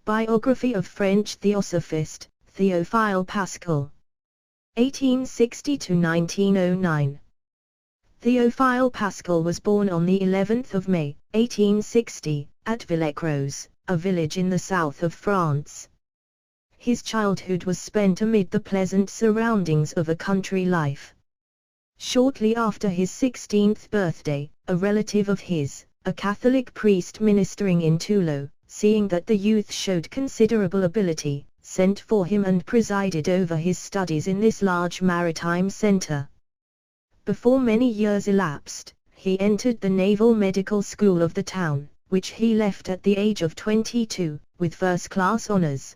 Biography of French Theosophist, Theophile Pascal. 1860–1909. Theophile Pascal was born on the 11th of May, 1860, at Villecroze, a village in the south of France. His childhood was spent amid the pleasant surroundings of a country life. Shortly after his 16th birthday, a relative of his, a Catholic priest ministering in Toulon, seeing that the youth showed considerable ability, sent for him and presided over his studies in this large maritime center. Before many years elapsed, he entered the Naval Medical School of the town, which he left at the age of 22, with first-class honors.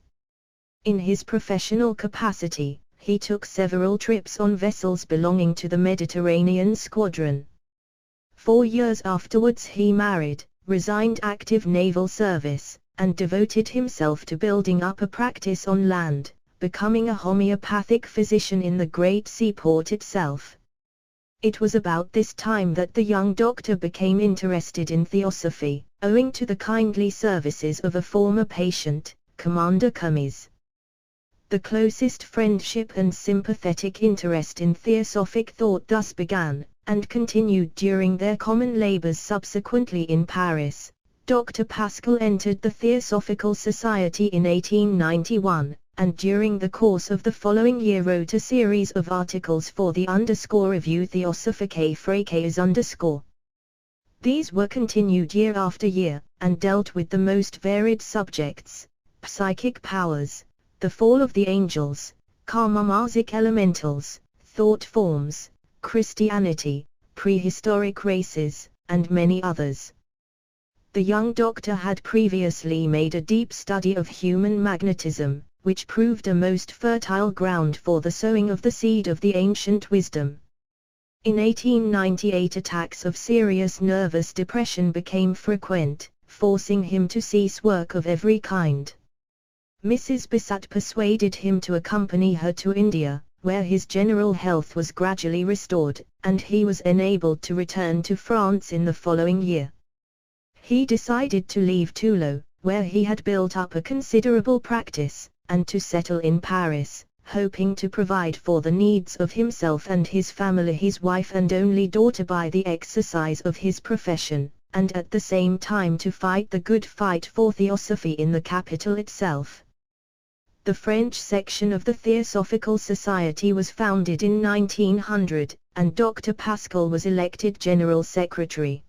In his professional capacity, he took several trips on vessels belonging to the Mediterranean Squadron. 4 years afterwards he married, resigned active naval service, and devoted himself to building up a practice on land, becoming a homeopathic physician in the great seaport itself. It was about this time that the young doctor became interested in theosophy, owing to the kindly services of a former patient, Commander Cummings. The closest friendship and sympathetic interest in theosophic thought thus began, and continued during their common labors subsequently in Paris. Dr. Pascal entered the Theosophical Society in 1891, and during the course of the following year wrote a series of articles for the Revue Theosophique Fréquées. These were continued year after year, and dealt with the most varied subjects: psychic powers, the fall of the angels, karmamazic elementals, thought forms, Christianity, prehistoric races, and many others. The young doctor had previously made a deep study of human magnetism, which proved a most fertile ground for the sowing of the seed of the ancient wisdom. In 1898 attacks of serious nervous depression became frequent, forcing him to cease work of every kind. Mrs. Besat persuaded him to accompany her to India, where his general health was gradually restored, and he was enabled to return to France in the following year. He decided to leave Toulon, where he had built up a considerable practice, and to settle in Paris, hoping to provide for the needs of himself and his family, his wife and only daughter, by the exercise of his profession, and at the same time to fight the good fight for theosophy in the capital itself. The French section of the Theosophical Society was founded in 1900, and Dr. Pascal was elected General Secretary.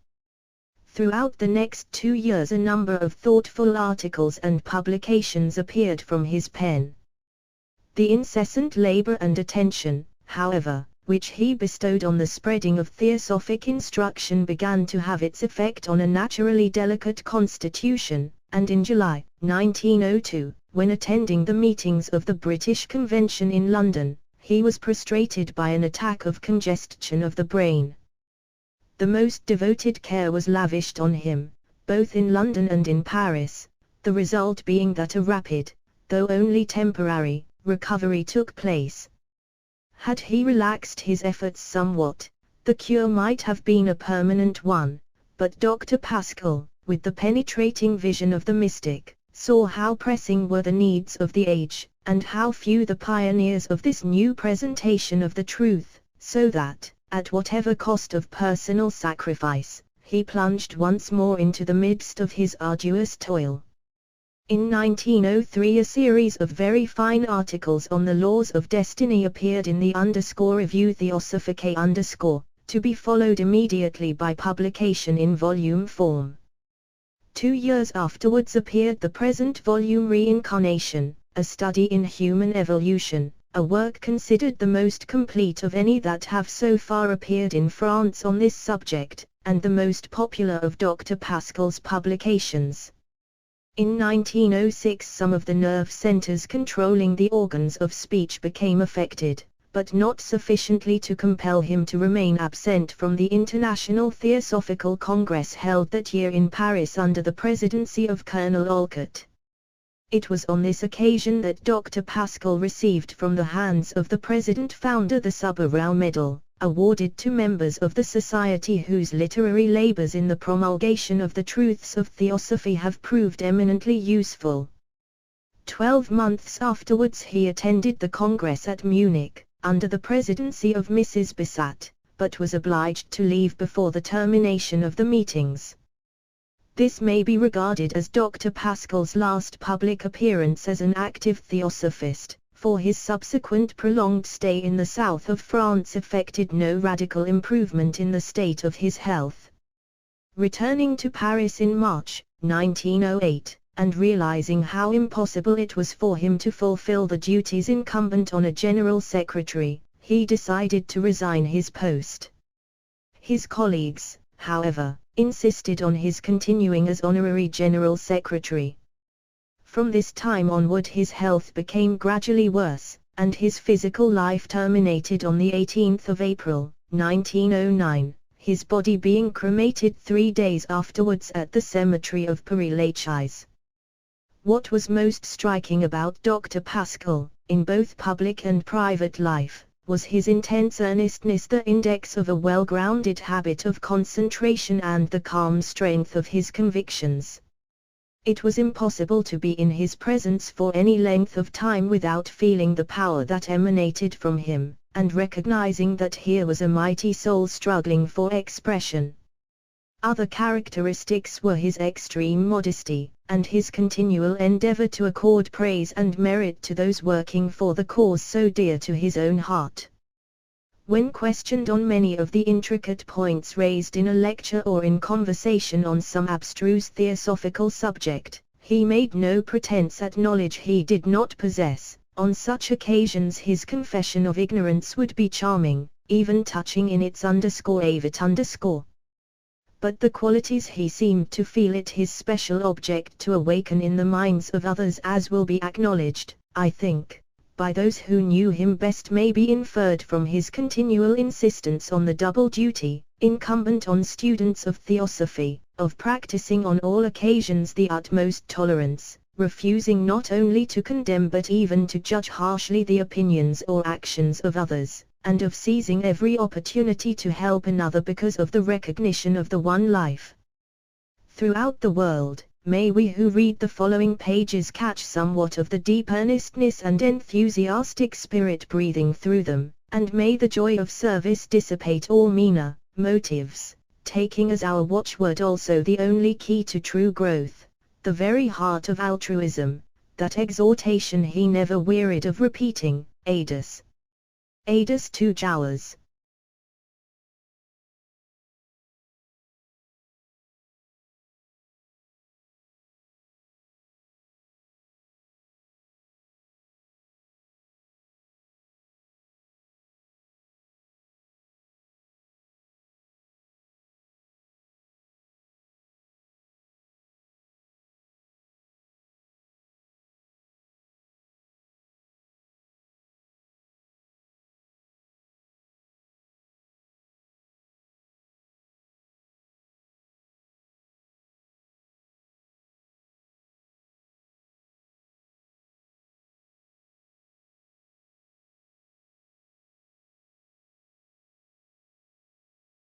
Throughout the next 2 years a number of thoughtful articles and publications appeared from his pen. The incessant labor and attention, however, which he bestowed on the spreading of theosophic instruction began to have its effect on a naturally delicate constitution, and in July, 1902, when attending the meetings of the British Convention in London, he was prostrated by an attack of congestion of the brain. The most devoted care was lavished on him, both in London and in Paris, the result being that a rapid, though only temporary, recovery took place. Had he relaxed his efforts somewhat, the cure might have been a permanent one, but Dr. Pascal, with the penetrating vision of the mystic, saw how pressing were the needs of the age, and how few the pioneers of this new presentation of the truth, so that, at whatever cost of personal sacrifice, he plunged once more into the midst of his arduous toil. In 1903 a series of very fine articles on the laws of destiny appeared in the Revue Theosophique, to be followed immediately by publication in volume form. 2 years afterwards appeared the present volume, Reincarnation, a study in human evolution, a work considered the most complete of any that have so far appeared in France on this subject, and the most popular of Dr. Pascal's publications. In 1906 some of the nerve centers controlling the organs of speech became affected, but not sufficiently to compel him to remain absent from the International Theosophical Congress held that year in Paris under the presidency of Colonel Olcott. It was on this occasion that Dr. Pascal received from the hands of the president-founder the Subarau Medal, awarded to members of the Society whose literary labors in the promulgation of the truths of Theosophy have proved eminently useful. 12 months afterwards he attended the Congress at Munich, under the presidency of Mrs. Besat, but was obliged to leave before the termination of the meetings. This may be regarded as Dr. Pascal's last public appearance as an active Theosophist, for his subsequent prolonged stay in the south of France effected no radical improvement in the state of his health. Returning to Paris in March 1908, and realizing how impossible it was for him to fulfill the duties incumbent on a general secretary, he decided to resign his post. His colleagues, however, insisted on his continuing as honorary general secretary. From this time onward his health became gradually worse, and his physical life terminated on the 18th of April, 1909, his body being cremated 3 days afterwards at the cemetery of Père-Lachaise. What was most striking about Dr. Pascal, in both public and private life, was his intense earnestness, the index of a well-grounded habit of concentration and the calm strength of his convictions. It was impossible to be in his presence for any length of time without feeling the power that emanated from him, and recognizing that here was a mighty soul struggling for expression. Other characteristics were his extreme modesty, and his continual endeavor to accord praise and merit to those working for the cause so dear to his own heart. When questioned on many of the intricate points raised in a lecture or in conversation on some abstruse theosophical subject, he made no pretense at knowledge he did not possess. On such occasions his confession of ignorance would be charming, even touching in its _avit_. But the qualities he seemed to feel it his special object to awaken in the minds of others, as will be acknowledged, I think, by those who knew him best, may be inferred from his continual insistence on the double duty, incumbent on students of theosophy, of practicing on all occasions the utmost tolerance, refusing not only to condemn but even to judge harshly the opinions or actions of others, and of seizing every opportunity to help another because of the recognition of the one life. Throughout the world, may we who read the following pages catch somewhat of the deep earnestness and enthusiastic spirit breathing through them, and may the joy of service dissipate all meaner motives, taking as our watchword also the only key to true growth, the very heart of altruism, that exhortation he never wearied of repeating, Adus. Adus tu jouas.